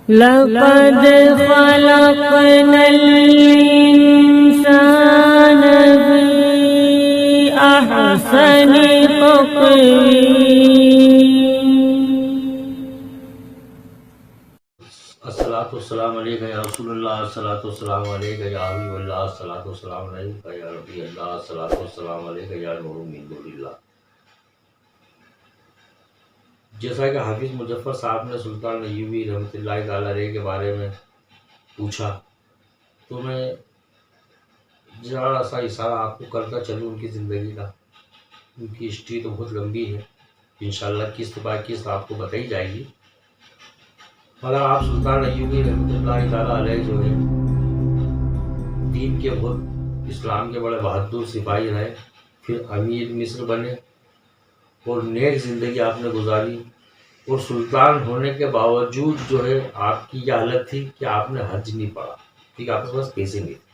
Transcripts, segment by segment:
لقد خلقنا الإنسان في أحسن تقويم. الصلاۃ والسلام علیکہ یا رسول اللہ، الصلاۃ والسلام علیکہ یا حبیب اللہ، الصلاۃ والسلام علیکہ یا ربی اللہ، الصلاۃ والسلام علیکہ یا نور من نور اللہ. جیسا کہ حافظ مظفر صاحب نے سلطان ایوبی رحمۃ اللہ تعالی علیہ کے بارے میں پوچھا، تو میں ذرا سا اشارہ آپ کو کرتا چلوں ان کی زندگی کا. ان کی ہسٹری تو بہت لمبی ہے، انشاءاللہ قسط بائی قسط آپ کو بتائی جائے گی. مگر آپ سلطان ایوبی رحمۃ اللہ تعالیٰ علیہ جو ہے دین کے بہت، اسلام کے بڑے بہادر سپاہی رہے، پھر امیر مصر بنے اور نیک زندگی آپ نے گزاری. اور سلطان ہونے کے باوجود جو ہے آپ کی یہ حالت تھی کہ آپ نے حج نہیں پڑھا کیونکہ آپ کے پاس پیسے نہیں تھے.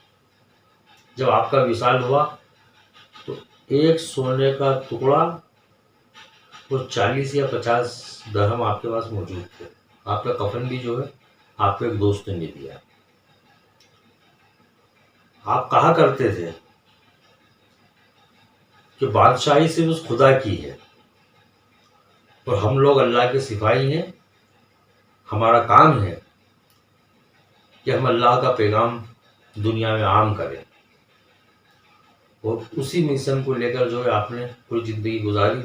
جب آپ کا وصال ہوا تو ایک سونے کا ٹکڑا اور 40 یا 50 درہم آپ کے پاس موجود تھے. آپ کا کفن بھی جو ہے آپ کو ایک دوست نے دیا. آپ کہا کرتے تھے کہ بادشاہی صرف اس خدا کی ہے اور ہم لوگ اللہ کے سپاہی ہیں. ہمارا کام ہے کہ ہم اللہ کا پیغام دنیا میں عام کریں. اور اسی مشن کو لے کر جو ہے آپ نے پوری زندگی گزاری.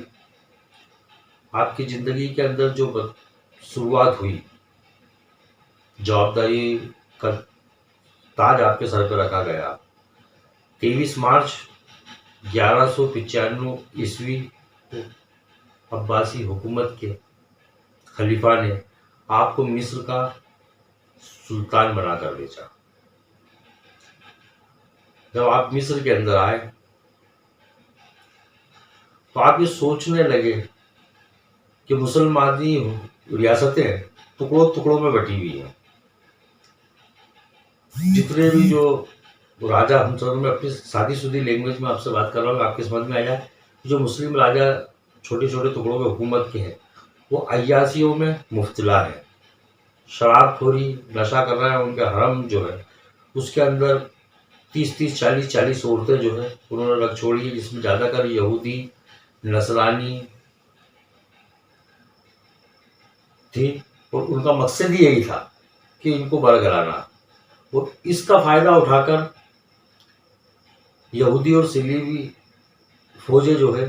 آپ کی زندگی کے اندر جو شروعات ہوئی، جوابداری کا تاج آپ کے سر پہ رکھا گیا. 23 مارچ 1195 عیسوی کو عباسی حکومت کے خلیفہ نے آپ کو مصر کا سلطان بنا کر بھیجا. جب آپ مصر کے اندر آئے تو آپ یہ سوچنے لگے کہ مسلمانی ریاستیں ٹکڑوں ٹکڑوں میں بٹی ہوئی ہیں. جتنے بھی جو راجہ، ہم سب میں اپنی سادی سودی لینگویج میں آپ سے بات کر رہا ہوں، آپ کی سمجھ میں آ جائے. جو مسلم راجہ چھوٹے چھوٹے ٹکڑوں میں حکومت کے ہیں وہ عیاشیوں میں مبتلا ہے، شراب خوری، نشہ کر رہے ہیں. ان کا حرم جو ہے اس کے اندر 30 عورتیں جو ہے انہوں نے رکھ چھوڑی ہے، جس میں زیادہ کر یہودی نصرانی تھی. اور ان کا مقصد ہی یہی تھا کہ ان کو برگلانا. اور اس کا فائدہ اٹھا کر یہودی اور صلیبی فوجیں جو ہے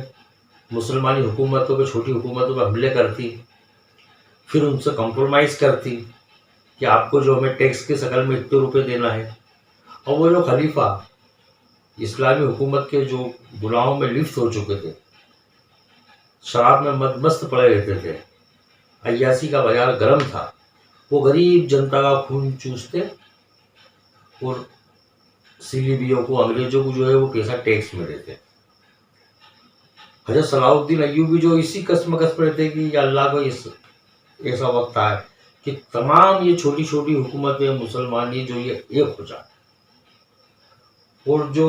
مسلمانی حکومتوں پہ، چھوٹی حکومتوں پہ حملے کرتی، پھر ان سے کمپرومائز کرتی کہ آپ کو جو ہمیں ٹیکس کی شکل میں اتنے روپے دینا ہے. اور وہ جو خلیفہ اسلامی حکومت کے جو گناہوں میں لپت ہو چکے تھے، شراب میں مست پڑے رہتے تھے، عیاشی کا بازار گرم تھا، وہ غریب جنتا کا خون چوستے اور صلیبیوں کو، انگریزوں کو جو ہے وہ پیسہ ٹیکس میں دیتے. حضرت صلاح الدین ایوبی جو اسی کسمکس پر رہتے کہ یا اللہ کو ایسا وقت آئے کہ تمام یہ چھوٹی چھوٹی حکومتیں مسلمانی جو یہ ایک ہو جائے، اور جو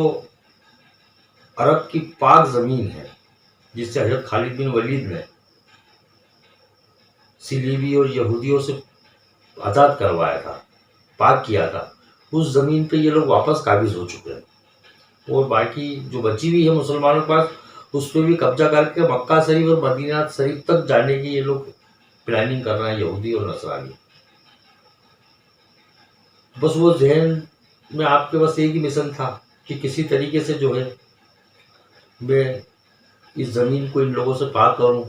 عرب کی پاک زمین ہے جس سے حضرت خالد بن ولید نے صلیبی اور یہودیوں سے آزاد کروایا تھا، پاک کیا تھا، اس زمین پہ یہ لوگ واپس قابض ہو چکے ہیں. اور باقی جو بچی ہوئی ہے مسلمانوں کے پاس اس پہ بھی قبضہ کر کے مکہ شریف اور مدینہ شریف تک جانے کی یہ لوگ پلاننگ کر رہے ہیں، یہودی اور نصرانی. بس وہ ذہن میں آپ کے بس ایک ہی مشن تھا کہ کسی طریقے سے جو ہے میں اس زمین کو ان لوگوں سے پاک کروں.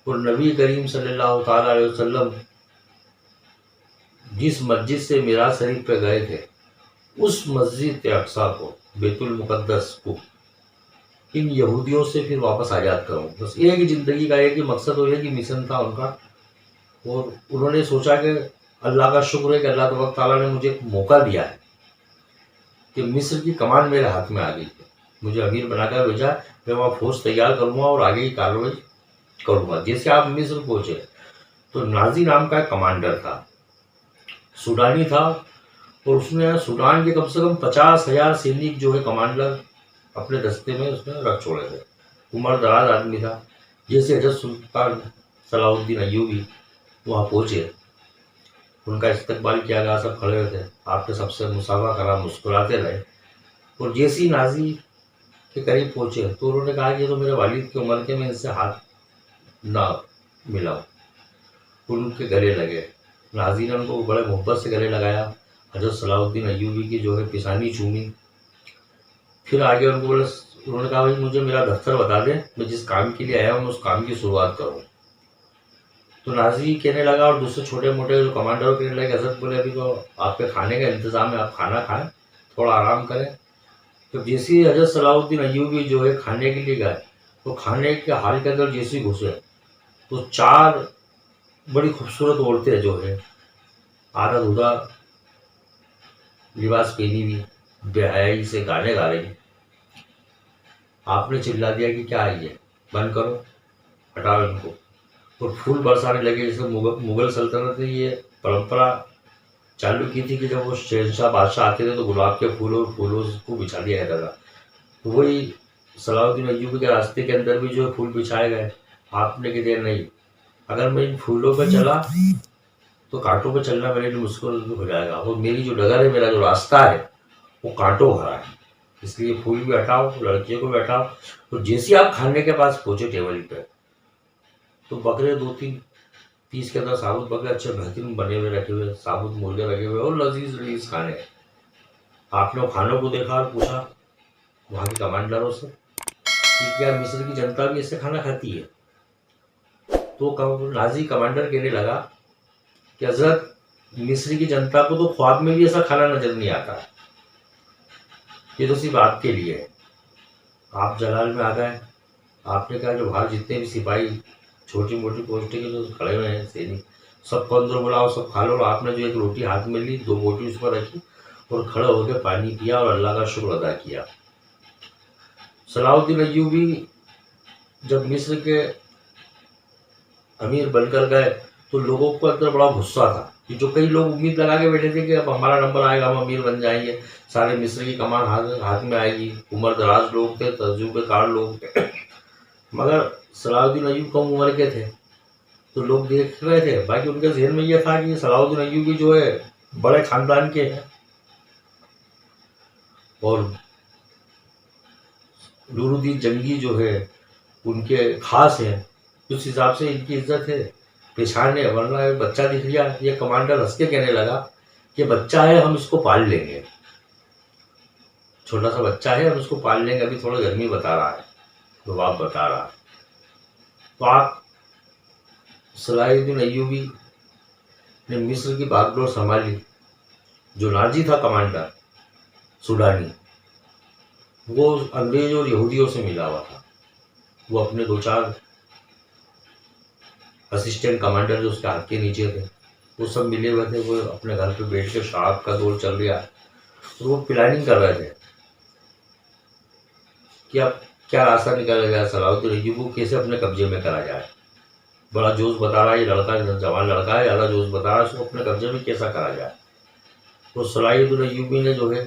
اور نبی کریم صلی اللہ تعالیٰ علیہ وسلم جس مسجد سے معراج شریف پہ گئے تھے اس مسجد اقصیٰ کو، بیت المقدس کو، ان یہودیوں سے پھر واپس آزاد کروں. بس ایک ہی زندگی کا ایک ہی مقصد اور ایک ہی مشن تھا ان کا. اور انہوں نے سوچا کہ اللہ کا شکر ہے کہ اللہ تبارک تعالیٰ نے مجھے ایک موقع دیا ہے کہ مصر کی کمان میرے ہاتھ میں آ گئی ہے، مجھے امیر بنا کر بھیجا، میں وہاں فوج تیار کروں گا اور آگے کی کارروائی کروں گا. جیسے آپ مصر پہنچے تو نازی نام کا ایک کمانڈر تھا، سوڈانی تھا، اور اس نے سوڈان کے کم سے کم 50,000 سینک جو ہے کمانڈر اپنے دستے میں اس نے رکھ چھوڑے تھے. عمر دراز آدمی تھا. جیسے حضرت سلطان صلاح الدین ایوبی وہاں پہنچے ان کا استقبال کیا گیا، سب کھڑے ہوئے تھے، آپ نے سب سے مصافحہ کرا، مسکراتے رہے. اور جیسی نازی کے قریب پہنچے تو انہوں نے کہا کہ یہ تو میرے والد کی عمر کے، میں ان سے ہاتھ نہ ملاؤں. ان کے گلے لگے. نازی نے ان کو بڑے محبت سے گلے لگایا. حضرت صلاح الدین ایوبی کی جو ہے پیشانی چومی. پھر آگے ان کو بولے، انہوں نے کہا بھائی مجھے میرا دفتر بتا دیں، میں جس کام کے لیے آیا ہوں میں اس کام کی شروعات کروں. تو نازی کہنے لگا اور دوسرے چھوٹے موٹے جو کمانڈر کہنے لگے، حضرت بولے ابھی تو آپ کے کھانے کا انتظام ہے، آپ کھانا کھائیں، تھوڑا آرام کریں. تو جیسے ہی حضرت صلاح الدین ایوبی جو ہے کھانے کے لیے گئے تو کھانے کے حال کے اندر جیسے ہی گھسے تو 4 بڑی خوبصورت عورتیں جو ہے آدھا دھدا لباس پہنی ہوئی بے حیائی سے گانے گا رہی. آپ نے چلا دیا کہ کیا ہے یہ، بند کرو، ہٹاؤ ان کو. اور پھول برسانے لگے. جیسے مغل سلطنت نے یہ پرمپرا چالو کی تھی کہ جب وہ شہنشاہ بادشاہ آتے تھے تو گلاب کے پھولوں کو بچھا دیا جاتا تھا. تو وہی صلاح الدین ایوبی کے راستے کے اندر بھی جو ہے پھول بچھائے گئے. آپ نے کہ دیا نہیں، اگر میں ان پھولوں پہ چلا تو کانٹوں پہ چلنا میرے لیے مشکل ہو جائے گا، اور میری جو ڈگر ہے، میرا جو راستہ ہے وہ کانٹوں بھرا ہے، اس لیے پھول بھی ہٹاؤ، لڑکیوں کو بھی ہٹاؤ. تو جیسے آپ کھانے کے پاس پہنچے ٹیبل پہ تو بکرے 2-3 پیس کے اندر ثابت بکرے اچھے بہترین بنے ہوئے رکھے ہوئے، ثابت مرغے رکھے ہوئے اور لذیذ کھانے. آپ نے کھانوں کو دیکھا اور پوچھا وہاں کے کمانڈروں سے کہ کیا مصر کی جنتا بھی ایسے کھانا کھاتی ہے؟ تو نازی کمانڈر کہنے لگا کہ حضرت مصر کی جنتا کو تو خواب میں بھی ایسا کھانا نظر نہیں آتا، یہ تو صرف آپ کے لیے ہے. آپ جلال میں آ گئے. آپ نے کہا جو باہر جتنے بھی سپاہی چھوٹی موٹی پوسٹیں کے جو کھڑے ہوئے ہیں سینک، سب کو اندر بلاؤ، سب کھا لو. آپ نے جو ایک روٹی ہاتھ میں لی، 2 بوٹی اس پر رکھی اور کھڑے ہو کے پانی پیا اور اللہ کا شکر ادا کیا. صلاح الدین ایوبی جب مصر کے امیر بن کر گئے تو لوگوں کو اندر بڑا غصہ تھا کہ جو کئی لوگ امید لگا کے بیٹھے تھے کہ اب ہمارا نمبر آئے گا، ہم امیر بن جائیں گے، سارے مصر کی کمان ہاتھ میں آئے گی. عمر دراز لوگ تھے، تجربے کار لوگ تھے، مگر صلاح الدین ایوبی کم عمر کے تھے تو لوگ دیکھ رہے تھے. باقی ان کے ذہن میں یہ تھا کہ صلاح الدین ایوبی جو ہے بڑے خاندان کے ہیں اور نور الدین جنگی جو ہے ان کے خاص ہیں، اس حساب سے ان کی عزت ہے، پہچان ہے. ورنہ ایک بچہ دکھ لیا. یہ کمانڈر ہنس کے کہنے لگا کہ بچہ ہے، ہم اس کو پال لیں گے، چھوٹا سا بچہ ہے، ہم اس کو پال لیں گے، ابھی تھوڑا گرمی بتا رہا ہے، تو آپ بتا رہا. تو آپ صلاح الدین ایوبی نے مصر کی باغ ڈور سنبھالی. جو ناجی تھا کمانڈر سوڈانی، وہ انگریز اور یہودیوں سے ملا ہوا تھا. وہ اپنے 2-4 اسسٹنٹ کمانڈر جو اس کے ہاتھ کے نیچے تھے وہ سب ملے ہوئے تھے. وہ اپنے گھر پہ بیٹھ کے شراب کا دور چل رہا اور وہ پلاننگ کر رہے تھے کہ اب کیا راستہ نکالا جائے، صلاح الدین ایوبی کو کیسے اپنے قبضے میں کرا جائے. بڑا جوش بتا رہا ہے یہ لڑکا، جوان لڑکا ہے، زیادہ جوش بتا رہا ہے، اس کو اپنے قبضے میں کیسا کرا جائے. تو صلاح الدین ایوبی نے جو ہے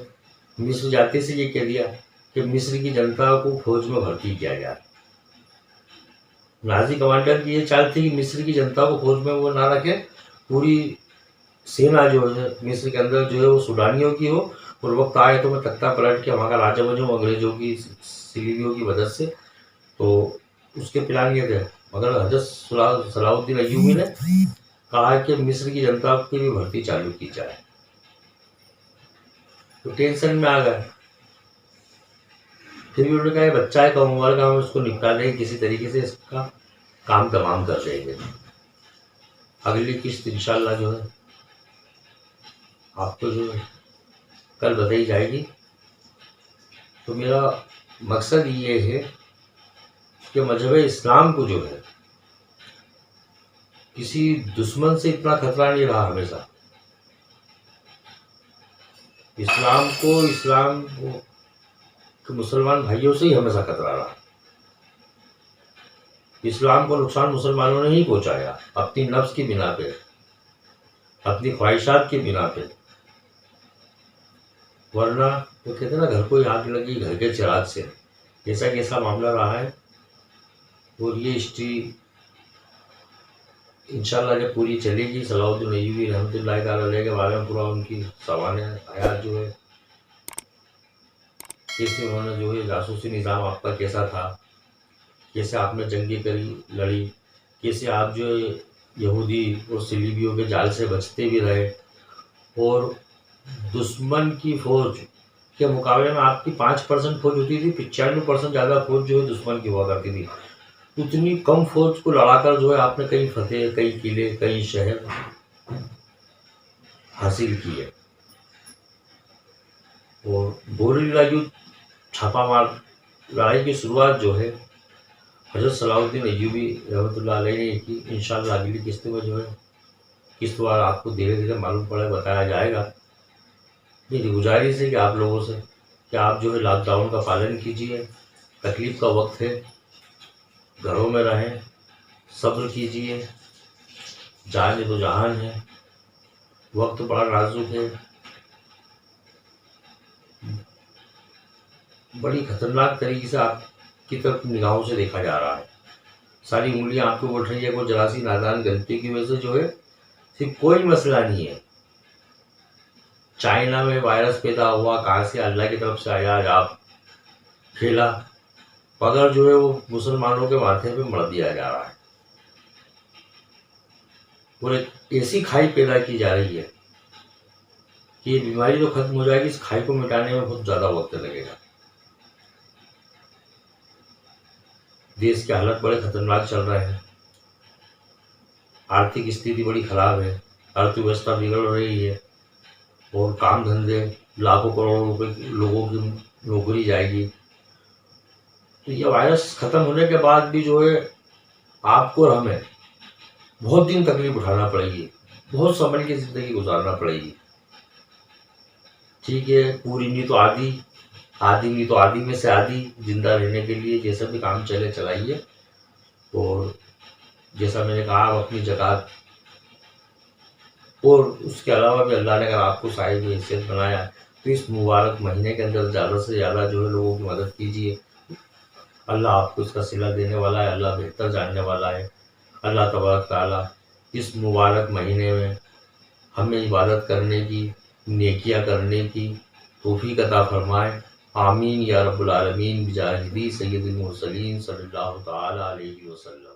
مصر جاتے سے یہ کہہ دیا کہ مصر کی جنتا کو فوج میں بھرتی کیا جائے. نازی کمانڈر کی یہ چال تھی کہ مصر کی جنتا کو فوج میں وہ نہ رکھے، پوری سینا جو ہے مصر کے اندر جو ہے وہ سوڈانیوں کی ہو، اور وقت آئے تو میں تختہ پلٹ کے وہاں کا راجا بنوں انگریزوں کی سلیبیوں کی مدد سے. تو اس کے پلان یہ تھے. مگر حضرت صلاح الدین ایوبی نے کہا کہ مصر کی جنتا کی بھی بھرتی چالو کی جائے. تو ٹینشن میں آ گئے. پھر بھی انہوں نے کہا یہ بچہ ہے کم عمر کا، ہم اس کو نپٹا دیں گے کسی طریقے سے، اس کا کام تمام کر دیں گے. اگلی قسط انشاءاللہ جو ہے آپ کو جو ہے کل بتائی جائے گی. تو میرا مقصد یہ ہے کہ مذہب اسلام کو جو ہے کسی دشمن سے اتنا خطرہ نہیں رہا. ہمیشہ اسلام کو مسلمان بھائیوں سے ہی ہمیشہ خطرہ رہا. اسلام کو نقصان مسلمانوں نے ہی پہنچایا اپنی نفس کی بنا پہ، اپنی خواہشات کی بنا پہ. ورنہ وہ کہتے ہیں نا گھر کو آگ لگی گھر کے چراغ سے، ایسا کیسا معاملہ رہا ہے. اور یہ ہسٹری انشاءاللہ جب پوری چلے گی صلاح الدین ایوبی رحمۃ اللہ تعالی علیہ کے بارے میں پورا ان کی سوانح حیات جو ہے، کیسے انہوں نے جو ہے جاسوسی نظام آپ کا کیسا تھا، کیسے آپ نے جنگیں کری لڑی، کیسے آپ جو ہے یہودی اور صلیبیوں کے جال سے بچتے بھی رہے، اور دشمن کی فوج کے مقابلے میں آپ کی 5% فوج ہوتی تھی، 95% زیادہ فوج جو ہے دشمن کی ہوا کرتی تھی. اتنی کم فوج کو لڑا کر جو ہے آپ نے کئی فتح، کئی قلعے، کئی شہر حاصل کیے. اور بوری لڑائی چھاپا مار لڑائی کی شروعات جو ہے حضرت صلاح الدین ایوبی رحمۃ اللہ علیہ نے کی. انشاءاللہ اگلی قسط میں جو ہے قسط وار آپ کو دھیرے دھیرے معلوم پڑے بتایا جائے گا. میری گزارش ہے کہ آپ لوگوں سے کہ آپ جو ہے لاک ڈاؤن کا پالن کیجیے، تکلیف کا وقت ہے، گھروں میں رہیں، صبر کیجیے، جان تو جہان ہے، وقت بڑا نازک ہے، بڑی خطرناک طریقے سے آپ کی طرف نگاہوں سے دیکھا جا رہا ہے. ساری انگلیاں آپ کو بڑھ رہی ہے، کوئی ذرا سی نادان غلطی کی وجہ سے جو ہے صرف کوئی مسئلہ نہیں ہے. چائنا میں وائرس پیدا ہوا، کہاں سے اللہ کی طرف سے آیا، آپ کھیلا، مگر جو ہے وہ مسلمانوں کے ماتھے پہ مر دیا جا رہا ہے. اور ایک ایسی کھائی پیدا کی جا رہی ہے کہ یہ بیماری تو ختم ہو جائے گی، اس کھائی کو مٹانے میں بہت زیادہ وقت لگے گا. دیش کے حالت بڑے خطرناک چل رہے ہیں، آرتھک استھتی بڑی خراب ہے، ارتھ ویوستھا بگڑ رہی ہے، اور کام دھندے لاکھوں کروڑوں روپے لوگوں کی نوکری جائے گی. تو یہ وائرس ختم ہونے کے بعد بھی جو ہے آپ کو اور ہمیں بہت دن تکلیف اٹھانا پڑے گی، بہت سنبھل کے زندگی گزارنا پڑے گی. ٹھیک ہے، پوری نہیں تو آدھی، آدھی نہیں تو آدھی میں سے آدھی زندہ رہنے کے لیے جیسا بھی کام چلے چلائیے. اور جیسا میں نے کہا آپ اپنی زکوٰۃ، اور اس کے علاوہ بھی اللہ نے اگر آپ کو صاحب حیثیت بنایا تو اس مبارک مہینے کے اندر زیادہ سے زیادہ جو ہے لوگوں کی مدد کیجیے. اللہ آپ کو اس کا صلہ دینے والا ہے، اللہ بہتر جاننے والا ہے. اللہ تبارک تعالیٰ اس مبارک مہینے میں ہمیں عبادت کرنے کی، نیکیاں کرنے کی توفیق عطا فرمائے. آمین یا رب العالمین بجاہ سید المرسلین صلی اللہ تعالیٰ علیہ وسلم.